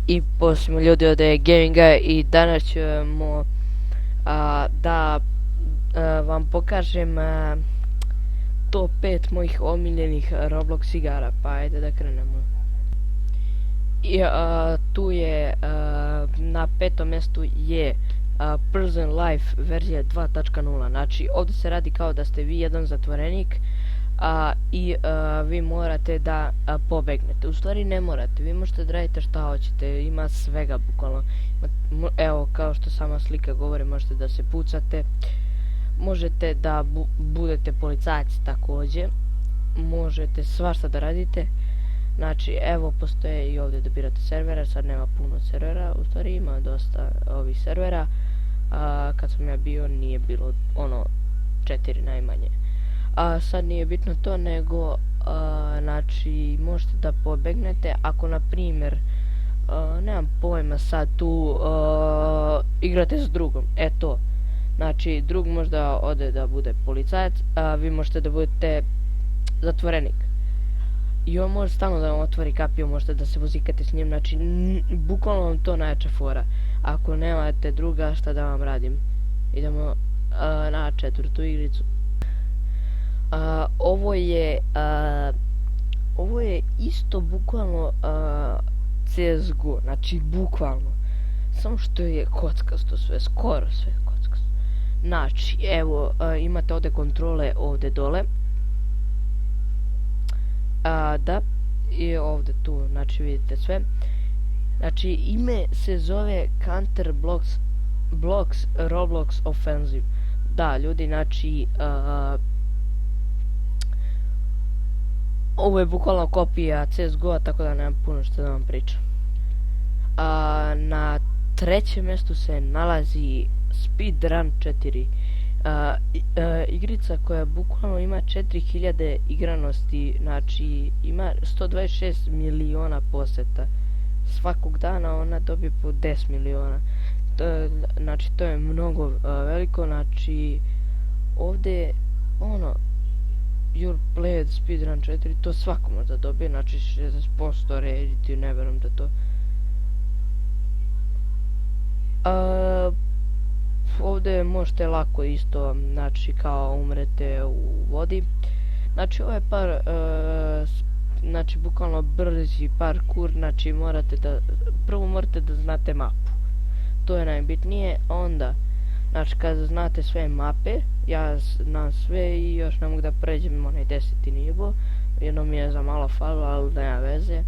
I posljedno ljudi od gaminga i danas ćemo da vam pokažem top 5 mojih omiljenih Roblox igara, pa ajde da krenemo. I tu je na petom mjestu je Prison Life verzija 2.0, znači ovdje se radi kao da ste vi jedan zatvorenik i vi morate da pobegnete. U stvari ne morate, vi možete da radite šta hoćete, ima svega bukvalno. Evo, kao što sama slika govori, možete da se pucate, možete da budete policajac također, možete svašta da radite. Znači, evo, postoje i ovdje da birate servera, sad nema puno servera, u stvari ima dosta ovih servera. Kad sam ja bio nije bilo 4 najmanje. Sad nije bitno to, nego znači možete da pobegnete ako na primjer nemam pojma sad tu igrate s drugom, to. Znači drug možda ode da bude policajac, a vi možete da budete zatvorenik. I on može stalno da vam otvori kapiju, možete da se vozikate s njim, znači bukvalno vam to najjača fora. Ako nemate druga, šta da vam radim? Idemo na četvrtu igricu. Ovo je isto bukvalno CSGO, znači bukvalno. Samo što je kockasto sve, skoro sve kockasto. Znači, evo, imate ovdje kontrole ovdje dole. Da, i ovdje tu, znači vidite sve. Znači, ime se zove Counter Blocks Roblox Offensive. Da, ljudi, znači ovo je bukvalno kopija CSGO-a, tako da nemam puno što da vam pričam. Na trećem mjestu se nalazi Speedrun 4. Igrica koja bukvalno ima 4000 igranosti, znači ima 126 miliona posjeta. Svakog dana ona dobije po 10 miliona. Znači to je mnogo veliko, znači ovdje Your Played Speedrun 4, to svako možda dobije, znači 60% rediti, ne vjerujem da to. Ovdje možete lako isto, znači kao umrete u vodi. Znači ovo je znači bukvalno brzi parkour, znači prvo morate da znate mapu. To je najbitnije, onda znači kad znate sve mape, ja znam sve i još ne mogu da pređem onaj 10. nivo, jedno mi je za malo falilo, ali nema veze.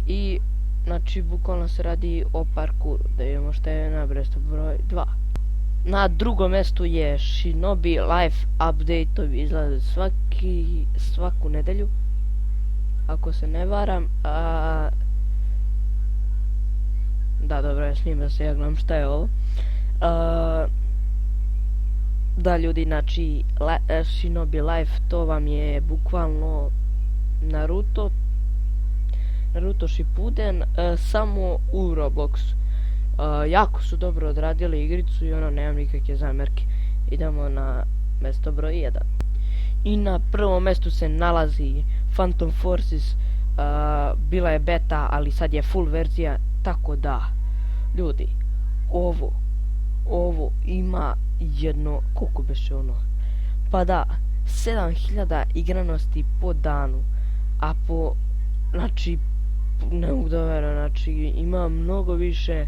I znači bukvalno se radi o parkouru, da imamo što je na mjestu broj 2. Na drugom mjestu je Shinobi Life update-ovi, izlaze svaku nedelju, ako se ne varam. Da, dobro, ja snimam se, ja gledam šta je ovo. Da, ljudi, znači Shinobi Life, to vam je bukvalno Naruto Shippuden, samo u Robloxu. Jako su dobro odradili igricu i nemam nikakve zamjerke. Idemo na mjesto broj 1. I na prvom mjestu se nalazi Phantom Forces. Bila je beta, ali sad je full verzija, tako da ljudi, ovo ima jedno, koliko beše pa da, 7000 igranosti po danu, a znači ne mogu da verujem, znači ima mnogo više,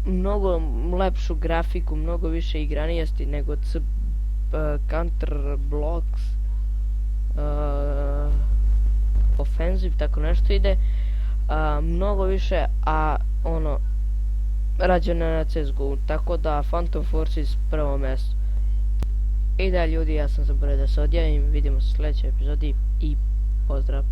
mnogo lepšu grafiku, mnogo više igranijosti nego Counter Blocks Offensive, tako nešto ide. Mnogo više, rađeno na CSGO, tako da Phantom Forces prvo mjesto. I da, ljudi, ja sam zaboravio da se odjavim, vidimo se u sljedećoj epizodi i pozdrav.